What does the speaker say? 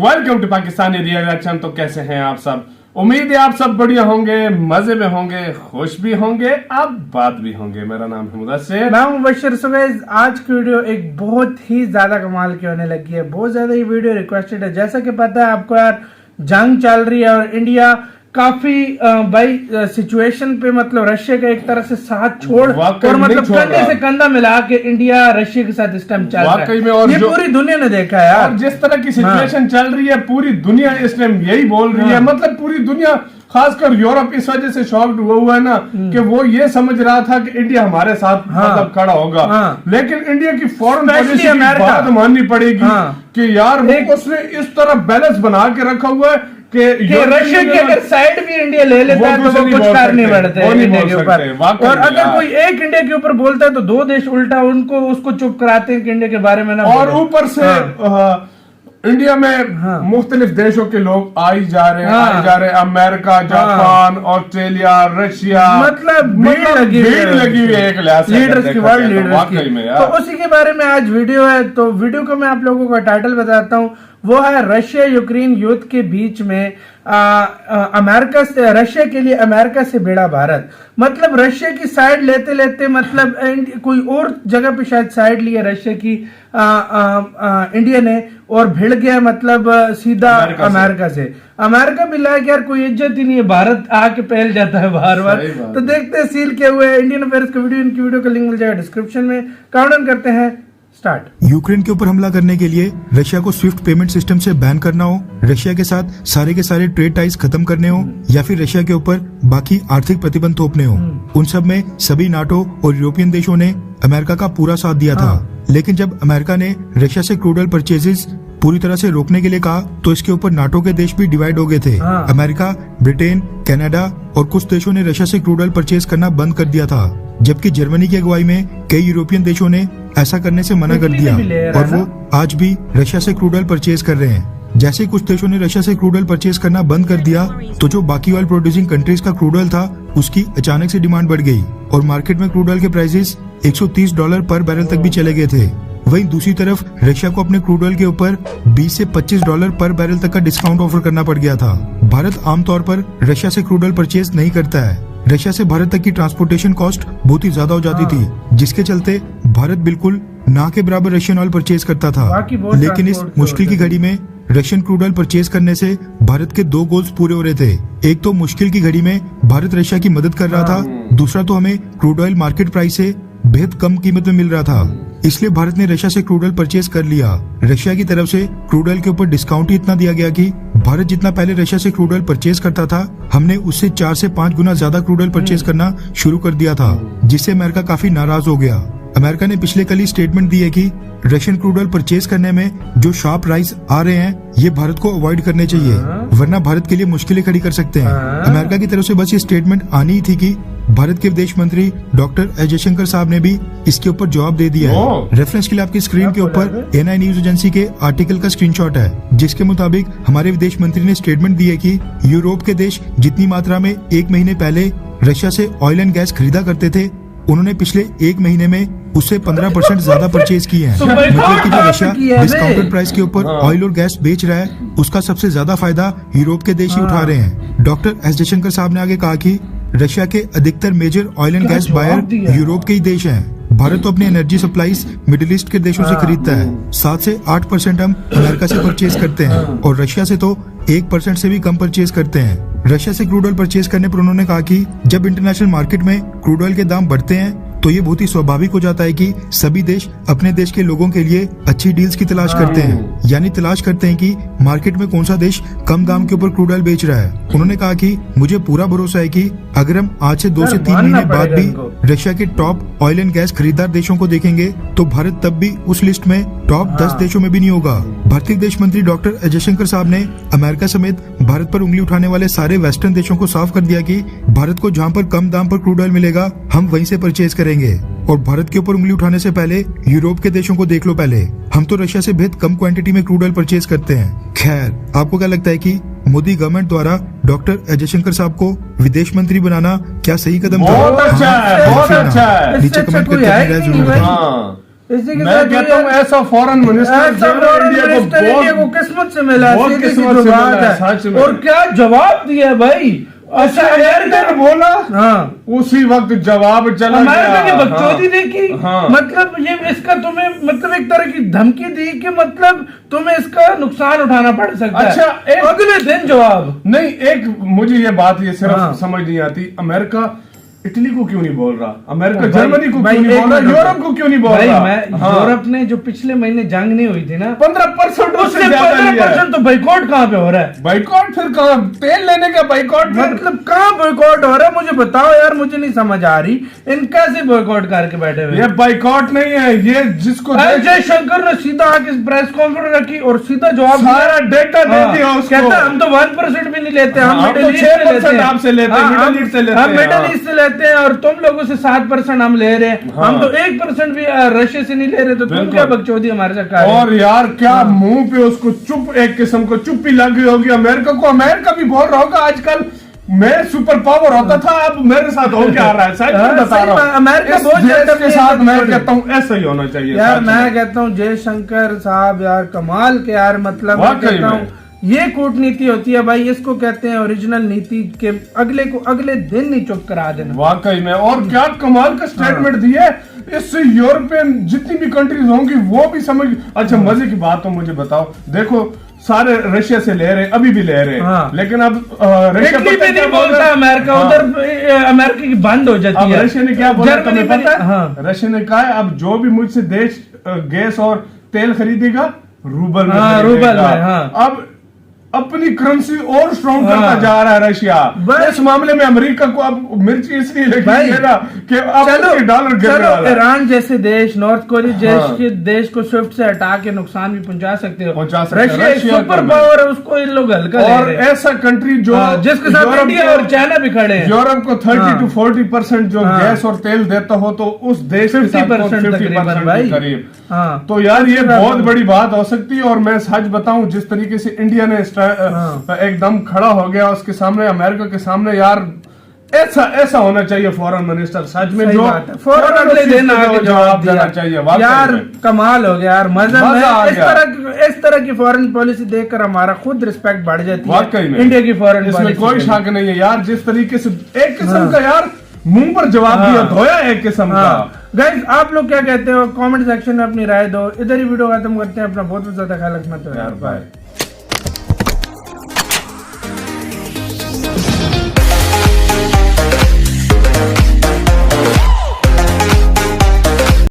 Welcome to Pakistani reaction. तो कैसे हैं आप सब? उम्मीद है आप सब बढ़िया होंगे, मजे में होंगे, खुश भी होंगे, आप बात भी होंगे। मेरा नाम है मुदस्सिर, मैं हूं मुबश्शिर। सो गाइस, आज की वीडियो एक बहुत ही ज्यादा कमाल की होने लगी है। बहुत ज्यादा ये वीडियो रिक्वेस्टेड है। जैसा कि पता है आपको यार, जंग चल रही है और इंडिया काफी भाई सिचुएशन पे मतलब रशिया का एक तरह से साथ छोड़ और मतलब कंधे से कंधा मिला के इंडिया रशिया के साथ इस टाइम चल रहा है। और ये पूरी दुनिया ने देखा है यार, जिस तरह की सिचुएशन चल रही है पूरी दुनिया इस टाइम यही बोल रही है। मतलब पूरी दुनिया, खासकर यूरोप इस वजह से शॉक्ड हुआ है ना कि वो ये समझ रहा था कि इंडिया हमारे साथ मतलब खड़ा होगा। लेकिन इंडिया की फॉरेन पॉलिसी की बात माननी पड़ेगी कि यार उसने इस तरह बैलेंस बना के रखा हुआ है कि रशिया की अगर साइड भी इंडिया ले लेता है तो वो कुछ कर नहीं बढ़ते इंडिया के ऊपर। और अगर कोई एक इंडिया के ऊपर बोलता है तो दो देश उल्टा उसको चुप कराते हैं कि इंडिया के बारे में ना। और ऊपर से इंडिया में मुख्तलिफ देशों के लोग आई जा रहे हैं, अमेरिका, जापान, ऑस्ट्रेलिया, रशिया, मतलब भीड़ लगी हुई है एक लिहाज से लीडर्स की, वर्ल्ड लीडर्स की। तो उसी के बारे में आज वीडियो है। तो वीडियो को मैं आप लोगों का टाइटल बताता हूँ, वो है रशिया यूक्रेन युद्ध के बीच में अमेरिका से, रशिया के लिए अमेरिका से भिड़ा भारत। मतलब रशिया की साइड लेते लेते मतलब कोई और जगह पे शायद साइड ली है रशिया की इंडिया ने और भिड़ गया मतलब सीधा अमेरिका से। अमेरिका भी लायक यार कोई इज्जत ही नहीं है, भारत आके पहल जाता है बार बार। तो देखते हैं सील किए हुए इंडियन अफेयर्स का वीडियो, इनकी वीडियो का लिंक मिल जाएगा डिस्क्रिप्शन में। काउंटडाउन करते हैं, स्टार्ट। यूक्रेन के ऊपर हमला करने के लिए रशिया को स्विफ्ट पेमेंट सिस्टम से बैन करना हो, रशिया के साथ सारे के सारे ट्रेड टाइज खत्म करने हो, या फिर रशिया के ऊपर बाकी आर्थिक प्रतिबंध थोपने हो, उन सब में सभी नाटो और यूरोपियन देशों ने अमेरिका का पूरा साथ दिया था। लेकिन जब अमेरिका ने रशिया से क्रूड ऑयल परचेजेस पूरी तरह से रोकने के लिए कहा तो इसके ऊपर नाटो के देश भी डिवाइड हो गए थे। अमेरिका, ब्रिटेन, कनाडा और कुछ देशों ने रशिया से क्रूड ऑयल परचेज करना बंद कर दिया था, जबकि जर्मनी की अगुवाई में कई यूरोपियन देशों ने ऐसा करने से मना कर दिया और वो आज भी रशिया से क्रूड ऑयल परचेज कर रहे हैं। जैसे कुछ देशों ने रशिया से क्रूड ऑयल परचेज करना बंद कर दिया तो जो बाकी ऑयल प्रोड्यूसिंग कंट्रीज का क्रूड ऑयल था उसकी अचानक से डिमांड बढ़ गई और मार्केट में क्रूड ऑयल के प्राइसेस $130 पर बैरल तक भी चले गए थे। वहीं दूसरी तरफ रशिया को अपने क्रूड ऑयल के ऊपर $20 से $25 पर बैरल तक का डिस्काउंट ऑफर करना पड़ गया था। भारत आमतौर पर रशिया से क्रूड ऑयल परचेज नहीं करता है। रशिया से भारत तक की ट्रांसपोर्टेशन कॉस्ट बहुत ही ज्यादा हो जाती थी, जिसके चलते भारत बिल्कुल ना के बराबर रशियन ऑयल परचेज करता था। लेकिन इस मुश्किल की घड़ी में रशियन क्रूड ऑयल परचेज करने से भारत के दो गोल्स पूरे हो रहे थे। एक तो मुश्किल की घड़ी में भारत रशिया की मदद कर रहा था, दूसरा तो हमें क्रूड ऑयल मार्केट प्राइस से बेहद कम कीमत में मिल रहा था। इसलिए भारत ने रशिया से क्रूड ऑयल परचेज कर लिया। रशिया की तरफ से क्रूड ऑयल के ऊपर डिस्काउंट ही इतना दिया गया कि भारत जितना पहले रशिया से क्रूड ऑयल परचेज करता था, हमने उससे 4 से 5 गुना ज्यादा क्रूड ऑयल परचेज करना शुरू कर दिया था, जिससे अमेरिका काफी नाराज हो गया। अमेरिका ने पिछले कल ही स्टेटमेंट दी है कि रशियन क्रूड ऑयल परचेज करने में जो शार्प राइज आ रहे हैं ये भारत को अवॉइड करने चाहिए, वरना भारत के लिए मुश्किलें खड़ी कर सकते हैं। अमेरिका की तरफ से बस ये स्टेटमेंट आनी ही थी कि भारत के विदेश मंत्री डॉक्टर एस जयशंकर साहब ने भी इसके ऊपर जवाब दे दिया है। रेफरेंस के लिए आपकी स्क्रीन के ऊपर एनआई न्यूज एजेंसी के आर्टिकल का स्क्रीनशॉट है, जिसके मुताबिक हमारे विदेश मंत्री ने स्टेटमेंट दी है कि यूरोप के देश जितनी मात्रा में 1 महीने पहले रशिया से ऑयल एंड गैस खरीदा करते थे, उन्होंने पिछले 1 महीने में उससे 15% ज्यादा परचेज किए हैं। मतलब कि जो रशिया डिस्काउंटेड प्राइस के ऊपर ऑयल और गैस बेच रहा है उसका सबसे ज्यादा फायदा यूरोप के देश ही उठा रहे हैं। डॉक्टर एस जयशंकर साहब ने आगे कहा कि रशिया के अधिकतर major oil and gas buyer Europe के ही देश हैं। भारत तो अपनी एनर्जी सप्लाईज मिडिल ईस्ट के देशों से खरीदता है। 7 से 8% हम अमेरिका से परचेज करते हैं और रशिया से तो 1% से भी कम परचेज करते हैं। रशिया से क्रूड ऑयल परचेज करने पर उन्होंने कहा कि जब इंटरनेशनल मार्केट में क्रूड ऑयल के दाम बढ़ते हैं तो ये बहुत ही स्वाभाविक हो जाता है कि सभी देश अपने देश के लोगों के लिए अच्छी डील्स की तलाश करते हैं, यानी तलाश करते हैं कि मार्केट में कौन सा देश कम दाम के ऊपर क्रूड ऑयल बेच रहा है। उन्होंने कहा कि मुझे पूरा भरोसा है कि अगर हम आज से 2 से 3 महीने बाद भी रशिया के टॉप ऑयल एंड गैस खरीदार देशों को देखेंगे तो भारत तब भी उस लिस्ट में टॉप 10 देशों में भी नहीं होगा। भारतीय विदेश मंत्री डॉक्टर एस जयशंकर साहब ने अमेरिका समेत भारत पर उंगली उठाने वाले सारे वेस्टर्न देशों को साफ कर दिया कि भारत को जहां पर कम दाम पर क्रूड ऑयल मिलेगा हम वहीं से परचेज करेंगे और भारत के ऊपर उंगली उठाने से पहले यूरोप के देशों को देख लो। पहले हम तो रशिया से बेहद कम क्वांटिटी में क्रूड ऑयल परचेज करते हैं। खैर, आपको क्या लगता है कि मोदी गवर्नमेंट द्वारा डॉक्टर एस जयशंकर साहब को विदेश मंत्री बनाना क्या सही कदम था? बहुत अच्छा है, बहुत अच्छा है। नीचे कमेंट करके इसी के मैं साथ कहता हूँ ऐसा फॉरेन मिनिस्टर इंडिया को किस्मत से मिला, बहुत सीधी सी किस्मत जो से बात मिला, है। सच में। और क्या जवाब दिया भाई, अच्छा अमेरिका ने बोला, हाँ उसी वक्त जवाब चला अमेरिका की गया। बकचोदी देखी, हाँ। मतलब ये इसका तुम्हें मतलब एक तरह की धमकी दी कि मतलब तुम्हें इसका नुकसान उठाना पड़ सकता है। अच्छा, अगले दिन जवाब नहीं, एक मुझे ये बात ये सिर्फ हाँ। समझ नहीं आती, अमेरिका इटली को क्यों नहीं बोल रहा, अमेरिका भाई- जर्मनी को भाई क्यों नहीं एक बोल रहा, मिनट यूरोप को क्यों नहीं बोल भाई रहा? मैं हाँ। यूरोप ने जो पिछले महीने जंग नहीं हुई थी ना, 15% उससे 15% तो बाइकॉट कहाँ पे हो रहा है? बाइकॉट फिर कहाँ, तेल लेने का बाइकॉट, मतलब कहाँ बॉयकॉट हो रहा है, मुझे बताओ यार, मुझे नहीं समझ आ रही इन कैसे बॉयकॉट करके बैठे हुए ये बाइकॉट नहीं है, ये जिसको जयशंकर ने सीधा आके प्रेस कॉन्फ्रेंस रखी और सीधा जवाब दिया। सारा डेटा दे हाँ, दिया उसको। कहता है, हम तो 1% भी नहीं लेते, हम हाँ, मिडिल हम तो ईस्ट से 6% लेते हैं, आपसे लेते हैं, हाँ, मिडिल ईस्ट से लेते हम हैं, मिडिल हाँ। ईस्ट से लेते हैं और तुम लोगों से 7% हम ले रहे हैं, हाँ। हम तो 1% भी रशिया से नहीं ले रहे, तो तुम बिल्कुल। क्या बकचोदी हमारे साथ कर रहे हो? और यार क्या मुंह पे उसको चुप, एक किस्म को चुप्पी लग गई होगी अमेरिका को। अमेरिका भी बोल रहा होगा आजकल मैं सुपर पावर होता था, अब मेरे साथ हो क्या आ रहा है, सच में बता सही रहा बात, हूँ। अमेरिका इस बहुत देश ज्यादा के साथ मैं छोड़ी। कहता हूँ ऐसा ही होना चाहिए यार सच मैं में। कहता हूँ जयशंकर साहब यार कमाल के यार, मतलब मैं वाकई कहता में। हूँ ये कूटनीति होती है भाई, इसको कहते हैं ओरिजिनल नीति के अगले को अगले दिन नहीं चुप करा देना। वाकई में, और क्या कमाल का स्टेटमेंट दिया है, इससे यूरोपियन जितनी भी कंट्रीज होंगी वो भी समझ। अच्छा मजे की बात तो मुझे बताओ, देखो सारे रशिया से ले रहे हैं, अभी भी ले रहे हैं, हाँ। लेकिन अब रशिया इटली पता पे क्या नहीं बोल बोलता रहा है? अमेरिका, हाँ। उधर अमेरिका की बंद हो जाती अब है। रशिया ने क्या बोला जर्मनी तुम्हें पे पता है? हाँ। रशिया ने कहा है, अब जो भी मुझसे देश गैस और तेल खरीदेगा रूबल में हाँ, खरीदेगा। रूबल में, हाँ। अब अपनी करेंसी और स्ट्रॉन्ग हाँ। करता जा रहा है रशिया। भाई- इस मामले में अमेरिका को अब मिर्ची इसलिए लगी भाई, है ना कि अब उसके डॉलर गिरने चलो वाला है। ईरान जैसे देश, नॉर्थ कोरिया हाँ। जैसे देश को स्विफ्ट से हटा के नुकसान भी पहुंचा सकते हो। पहुंचा सकते हो। रशिया एक रशिया सुपर को- पावर है, उसको इन लोग हल्का ले और रहे हैं। ऐसा कंट्री जो हाँ, जिसके साथ यूरोप इंडिया को- और चाइना भी खड़े हैं। यूरोप को 30 हाँ। to 40% जो हाँ। गैस और तेल देता हो, तो उस देश के साथ 50% 50% तकरीबन के भाई। करीब। हाँ। तो यार ये दूसरा बहुत तो- बड़ी बात हो सकती है। और मैं सच बताऊं, जिस तरीके से इंडिया ने हाँ। एकदम खड़ा हो गया उसके सामने, अमेरिका के सामने, यार ऐसा होना चाहिए फॉरेन मिनिस्टर, सच में सही जो बात है। फौरन अगले दिन आके जवाब देना दिया चाहिए। वाकई यार में। कमाल हो गया यार, मजा मजा आ में गया। इस तरह की फॉरेन पॉलिसी देखकर हमारा खुद रिस्पेक्ट बढ़ जाती है वाकई में इंडिया की फॉरेन इसमें पॉलिसी कोई के लिए। शक नहीं है यार, जिस तरीके से एक किस्म हाँ। का यार मुंह पर जवाब हाँ। दिया, धोया एक किस्म का। गाइस आप लोग क्या कहते हो, कमेंट सेक्शन में अपनी राय दो। इधर ही वीडियो खत्म करते हैं, अपना बहुत ज्यादा ख्याल रखना। तो यार बाय।